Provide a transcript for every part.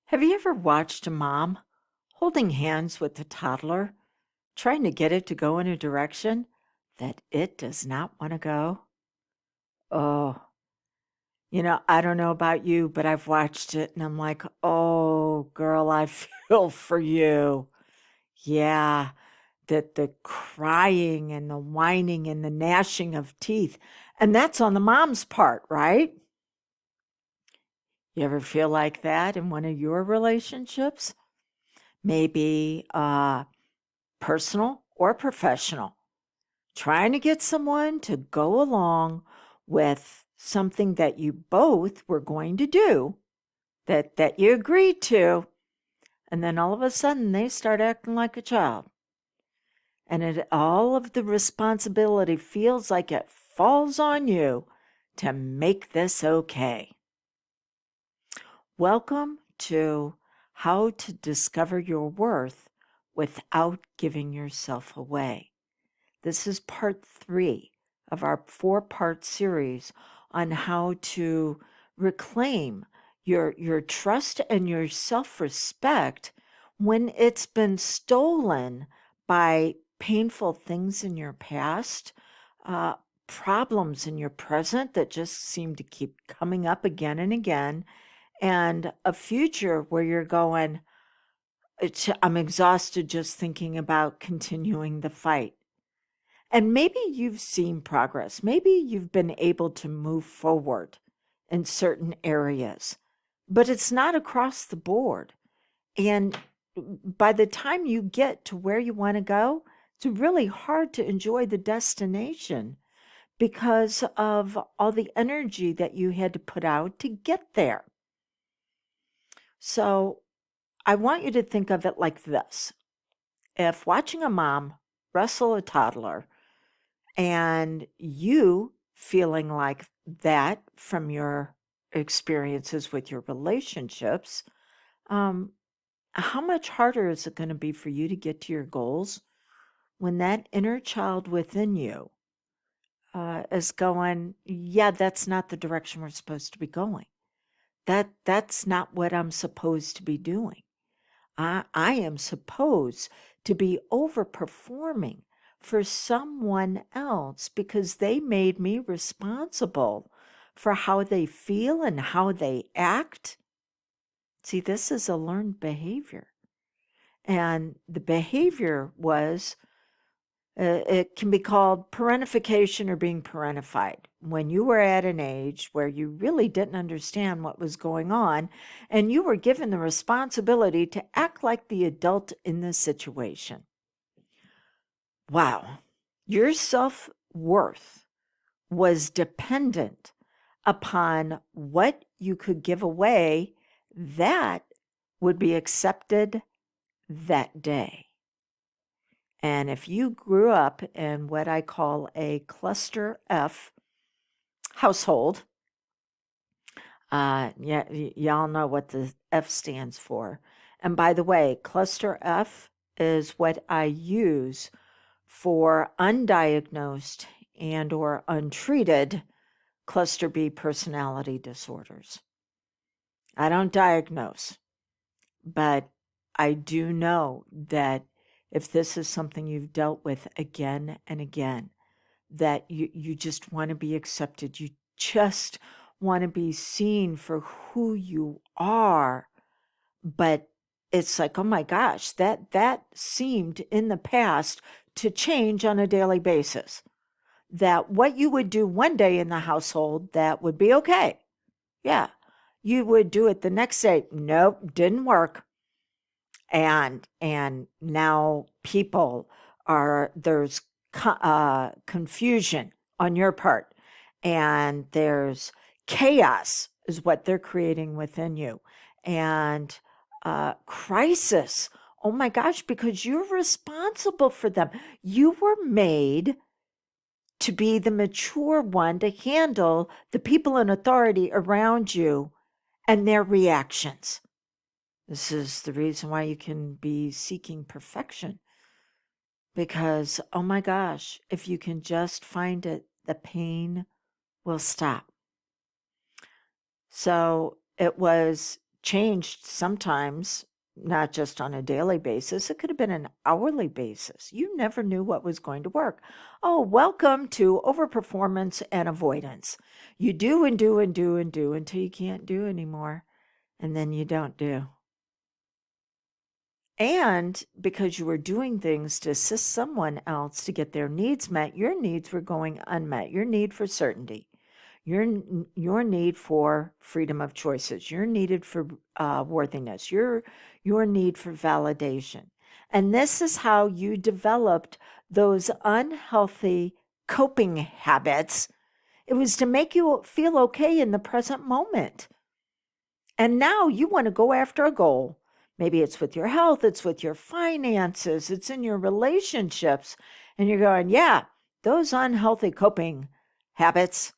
Have you ever watched a mom holding hands with a toddler, trying to get it to go in a direction that it does not want to go? Oh, I don't know about you, but I've watched it and I'm like, oh, girl, I feel for you. Yeah, the crying and the whining and the gnashing of teeth. And that's on the mom's part, right? You ever feel like that in one of your relationships? Maybe personal or professional, trying to get someone to go along with something that you both were going to do, that you agreed to, and then all of a sudden they start acting like a child. And all of the responsibility feels like it falls on you to make this okay. Welcome to How to Discover Your Worth Without Giving Yourself Away. This is part 3 of our 4-part series on how to reclaim your trust and your self-respect when it's been stolen by painful things in your past, uh, problems in your present that just seem to keep coming up again and again, and a future where you're going, I'm exhausted just thinking about continuing the fight. And maybe you've seen progress. Maybe you've been able to move forward in certain areas, but it's not across the board. And by the time you get to where you want to go, it's really hard to enjoy the destination because of all the energy that you had to put out to get there. So I want you to think of it like this. If watching a mom wrestle a toddler and you feeling like that from your experiences with your relationships, um, how much harder is it going to be for you to get to your goals when that inner child within you is going, yeah, that's not the direction we're supposed to be going. That's not what I'm supposed to be doing. I am supposed to be overperforming for someone else because they made me responsible for how they feel and how they act. See, this is a learned behavior. And the behavior was, it can be called parentification or being parentified. When you were at an age where you really didn't understand what was going on, and you were given the responsibility to act like the adult in the situation. Wow, your self worth was dependent upon what you could give away that would be accepted that day. And if you grew up in what I call a cluster F household, yeah, y'all know what the F stands for. And by the way, cluster F is what I use for undiagnosed and or untreated cluster B personality disorders. I don't diagnose, but I do know that if this is something you've dealt with again and again, that you just want to be accepted. You just want to be seen for who you are. But it's like, oh my gosh, that seemed in the past to change on a daily basis. That what you would do one day in the household, that would be okay. Yeah. You would do it the next day. Nope, didn't work. And now people there's confusion on your part, and there's chaos is what they're creating within you, and crisis. Oh my gosh, because you're responsible for them. You were made to be the mature one to handle the people in authority around you and their reactions. This is the reason why you can be seeking perfection. Because, oh my gosh, if you can just find it, the pain will stop. So it was changed sometimes, not just on a daily basis. It could have been an hourly basis. You never knew what was going to work. Oh, welcome to overperformance and avoidance. You do and do and do and do until you can't do anymore, and then you don't do. And because you were doing things to assist someone else to get their needs met, your needs were going unmet. Your need for certainty, your need for freedom of choices, your needed for worthiness, your need for validation. And this is how you developed those unhealthy coping habits. It was to make you feel okay in the present moment. And now you want to go after a goal. Maybe it's with your health, it's with your finances, it's in your relationships. And you're going, yeah, those unhealthy coping habits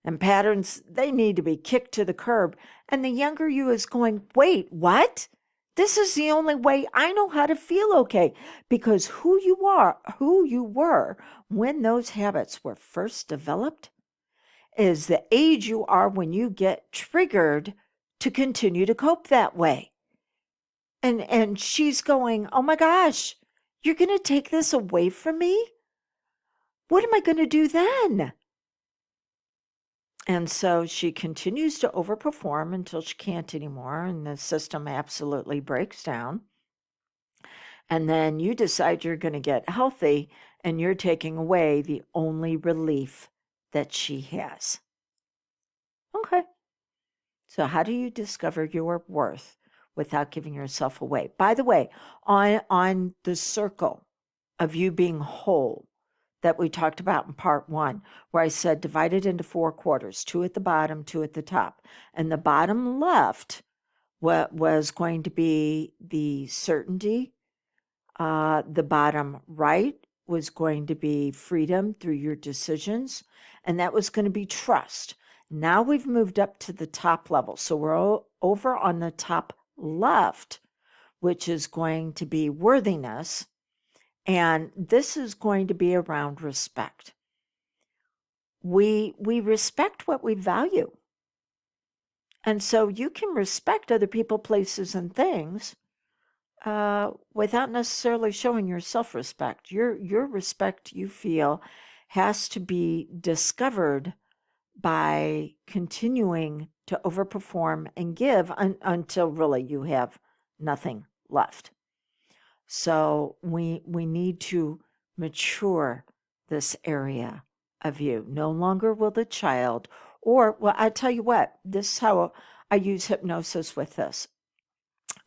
and patterns, they need to be kicked to the curb. And the younger you is going, wait, what? This is the only way I know how to feel okay. Because who you were when those habits were first developed is the age you are when you get triggered to continue to cope that way. And she's going, oh my gosh, you're going to take this away from me? What am I going to do then? And so she continues to overperform until she can't anymore, and the system absolutely breaks down. And then you decide you're going to get healthy, and you're taking away the only relief that she has. Okay. So how do you discover your worth without giving yourself away? By the way, on the circle of you being whole that we talked about in part 1, where I said divide it into 4 quarters, 2 at the bottom, 2 at the top. And the bottom left what was going to be the certainty. The bottom right was going to be freedom through your decisions, and that was going to be trust. Now we've moved up to the top level. So we're over on the top left, which is going to be worthiness. And this is going to be around respect. We respect what we value. And so you can respect other people, places, and things without necessarily showing your self-respect. Your respect, you feel, has to be discovered by continuing to overperform and give until really you have nothing left. So we need to mature this area of you. No longer will the child, or, well, I tell you what, this is how I use hypnosis with this.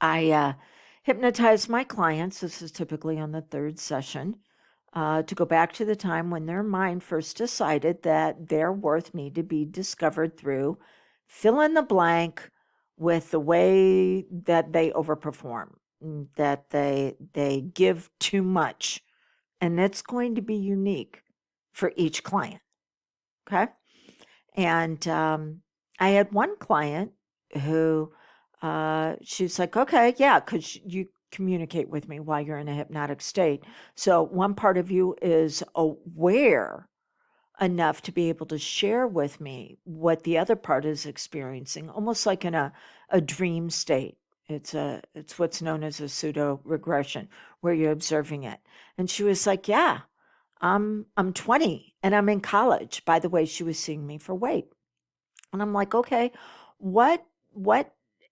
I hypnotize my clients, this is typically on the 3rd session, to go back to the time when their mind first decided that their worth needed to be discovered through fill in the blank with the way that they overperform, that they give too much. And it's going to be unique for each client. Okay. And I had one client who she's like, okay, yeah, because you communicate with me while you're in a hypnotic state. So one part of you is aware enough to be able to share with me what the other part is experiencing, almost like in a dream state. It's what's known as a pseudo regression, where you're observing it. And she was like, yeah, I'm 20 and I'm in college. By the way, she was seeing me for weight. And I'm like, okay, what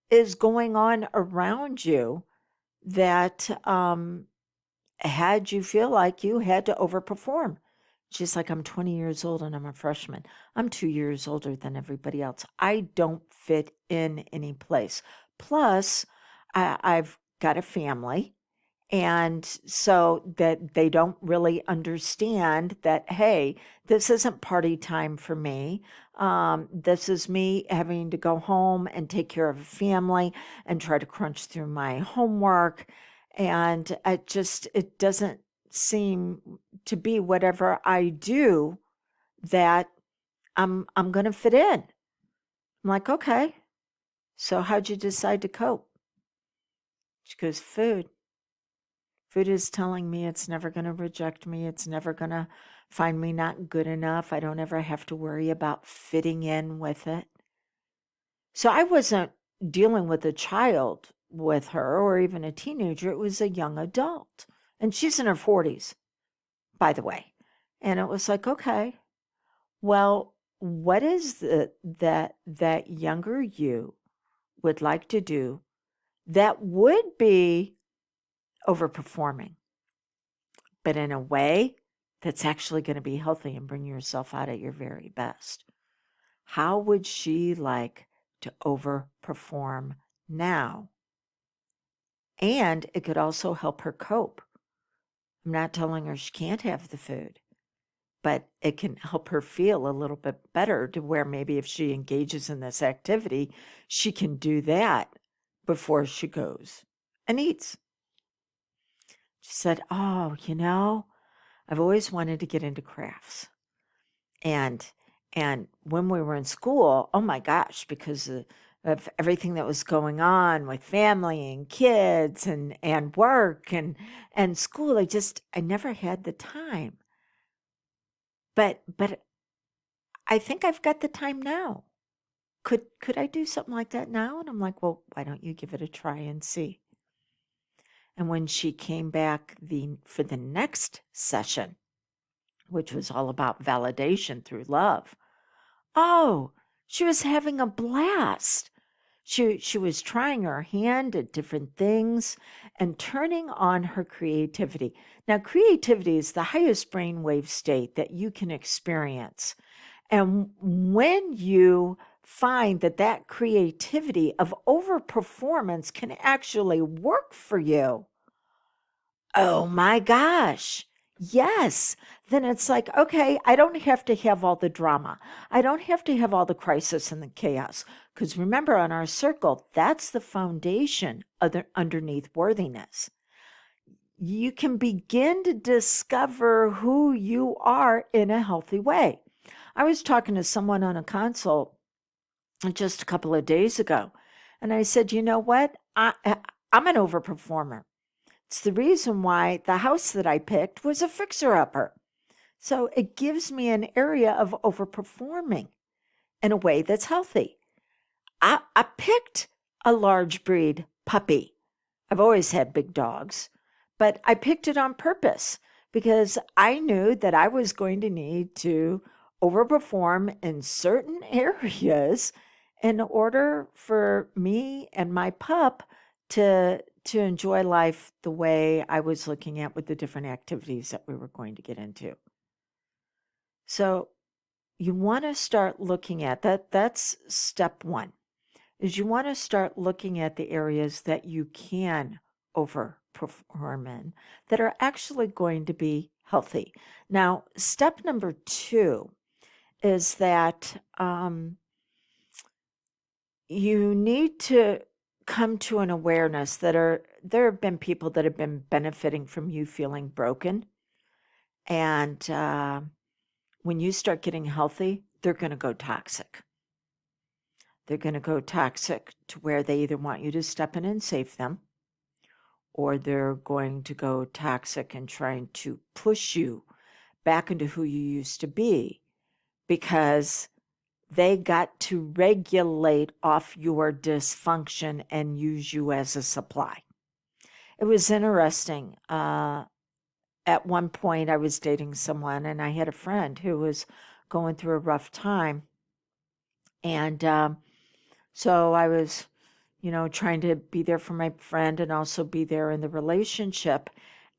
is going on around you that had you feel like you had to overperform? She's like, I'm 20 years old and I'm a freshman. I'm 2 years older than everybody else. I don't fit in any place. Plus, I've got a family. And so that they don't really understand that, hey, this isn't party time for me. This is me having to go home and take care of a family and try to crunch through my homework. And it doesn't seem to be whatever I do that I'm going to fit in. I'm like, okay, so how'd you decide to cope? She goes, food. Food is telling me it's never going to reject me. It's never going to find me not good enough. I don't ever have to worry about fitting in with it. So I wasn't dealing with a child with her or even a teenager. It was a young adult. And she's in her 40s, by the way. And it was like, okay, well, what is that younger you would like to do that would be overperforming, but in a way that's actually going to be healthy and bring yourself out at your very best? How would she like to overperform now? And it could also help her cope. I'm not telling her she can't have the food, but it can help her feel a little bit better to where maybe if she engages in this activity, she can do that before she goes and eats. She said, "Oh, I've always wanted to get into crafts." And when we were in school, oh my gosh, because of everything that was going on with family and kids and work and school, I never had the time. But I think I've got the time now. Could I do something like that now? And I'm like, well, why don't you give it a try and see? And when she came back for the next session, which was all about validation through love, oh, she was having a blast. She was trying her hand at different things and turning on her creativity. Now, creativity is the highest brainwave state that you can experience. And when you find that creativity of overperformance can actually work for you, oh my gosh, yes. Then it's like, okay, I don't have to have all the drama. I don't have to have all the crisis and the chaos. Because remember, on our circle, that's the foundation underneath worthiness. You can begin to discover who you are in a healthy way. I was talking to someone on a consult just a couple of days ago, and I said, you know what? I'm an overperformer. It's the reason why the house that I picked was a fixer-upper. So it gives me an area of overperforming in a way that's healthy. I picked a large breed puppy. I've always had big dogs, but I picked it on purpose because I knew that I was going to need to overperform in certain areas in order for me and my pup to enjoy life the way I was looking at with the different activities that we were going to get into. So you want to start looking at that. That's step one, is you want to start looking at the areas that you can overperform in that are actually going to be healthy. Now, step number two is that you need to come to an awareness that there have been people that have been benefiting from you feeling broken. And when you start getting healthy, they're going to go toxic. They're going to go toxic to where they either want you to step in and save them, or they're going to go toxic and trying to push you back into who you used to be because they got to regulate off your dysfunction and use you as a supply. It was interesting. At one point, I was dating someone, and I had a friend who was going through a rough time. And so I was, trying to be there for my friend and also be there in the relationship.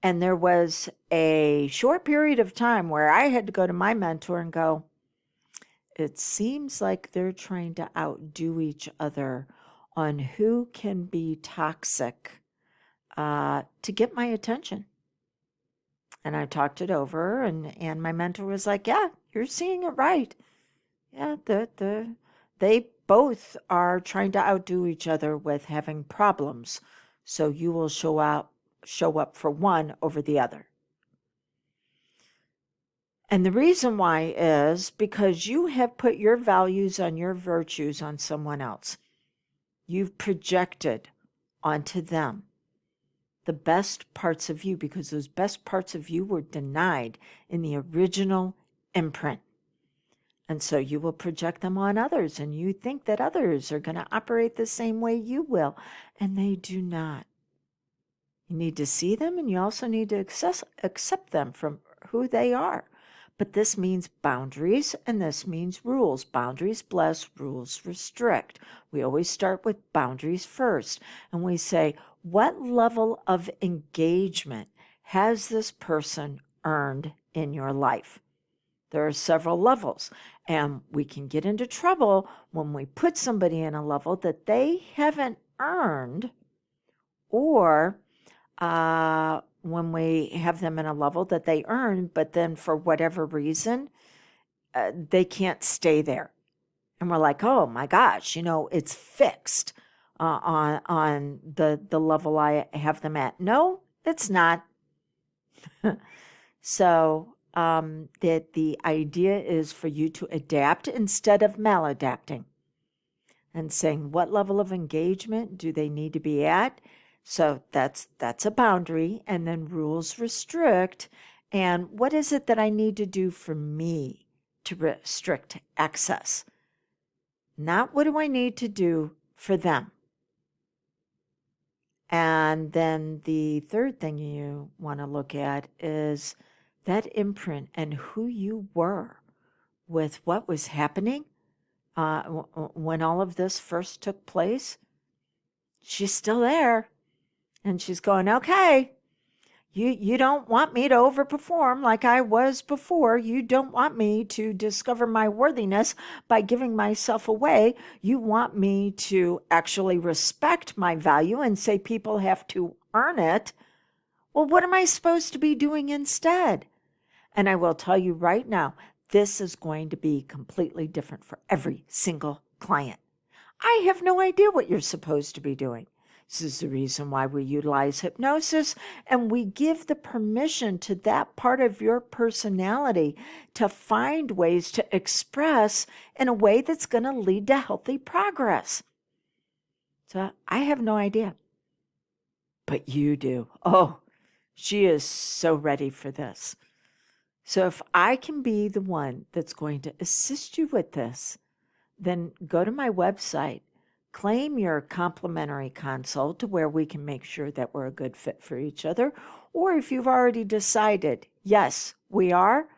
And there was a short period of time where I had to go to my mentor and go, it seems like they're trying to outdo each other on who can be toxic to get my attention. And I talked it over, and my mentor was like, yeah, you're seeing it right. Yeah, they both are trying to outdo each other with having problems. So you will show up for one over the other. And the reason why is because you have put your values and your virtues on someone else. You've projected onto them the best parts of you because those best parts of you were denied in the original imprint. And so you will project them on others, and you think that others are going to operate the same way you will, and they do not. You need to see them, and you also need to accept them from who they are. But this means boundaries, and this means rules. Boundaries bless, rules restrict. We always start with boundaries first, and we say, what level of engagement has this person earned in your life? There are several levels, and we can get into trouble when we put somebody in a level that they haven't earned, or when we have them in a level that they earn, but then for whatever reason, they can't stay there. And we're like, oh my gosh, it's fixed on the level I have them at. No, it's not. So that the idea is for you to adapt instead of maladapting, and saying, what level of engagement do they need to be at? So that's a boundary. And then rules restrict. And what is it that I need to do for me to restrict access? Not what do I need to do for them? And then the third thing you want to look at is that imprint and who you were with what was happening when all of this first took place. She's still there, and she's going, okay, you don't want me to overperform like I was before. You don't want me to discover my worthiness by giving myself away. You want me to actually respect my value and say people have to earn it. Well, what am I supposed to be doing instead? And I will tell you right now, this is going to be completely different for every single client. I have no idea what you're supposed to be doing. This is the reason why we utilize hypnosis, and we give the permission to that part of your personality to find ways to express in a way that's going to lead to healthy progress. So I have no idea, but you do. Oh, she is so ready for this. So if I can be the one that's going to assist you with this, then go to my website, claim your complimentary consult to where we can make sure that we're a good fit for each other. Or if you've already decided, yes, we are,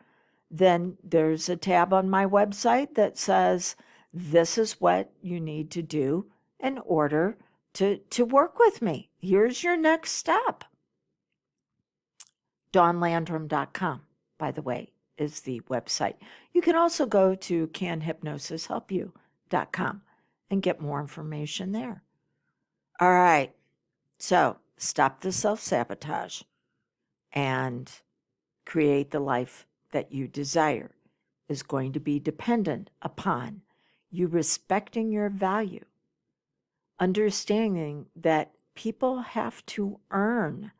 then there's a tab on my website that says, this is what you need to do in order to work with me. Here's your next step. DawnLandrum.com, by the way, is the website. You can also go to canhypnosishelpyou.com and get more information there. All right, so stop the self-sabotage and create the life that you desire is going to be dependent upon you respecting your value, understanding that people have to earn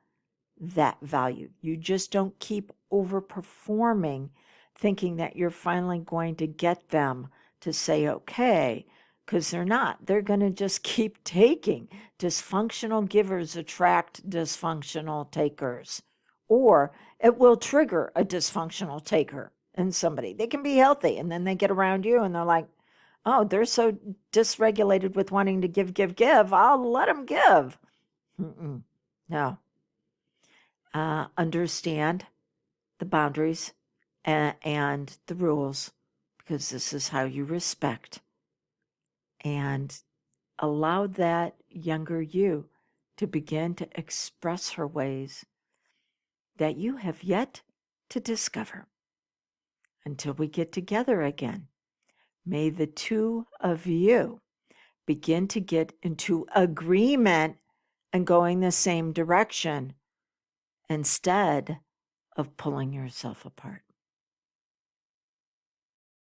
that value. You just don't keep overperforming, thinking that you're finally going to get them to say okay, because they're not. They're going to just keep taking. Dysfunctional givers attract dysfunctional takers, or it will trigger a dysfunctional taker in somebody. They can be healthy, and then they get around you and they're like, oh, they're so dysregulated with wanting to give. I'll let them give. No. Understand the boundaries and the rules, because this is how you respect, and allow that younger you to begin to express her ways that you have yet to discover. Until we get together again, may the two of you begin to get into agreement and going the same direction instead of pulling yourself apart.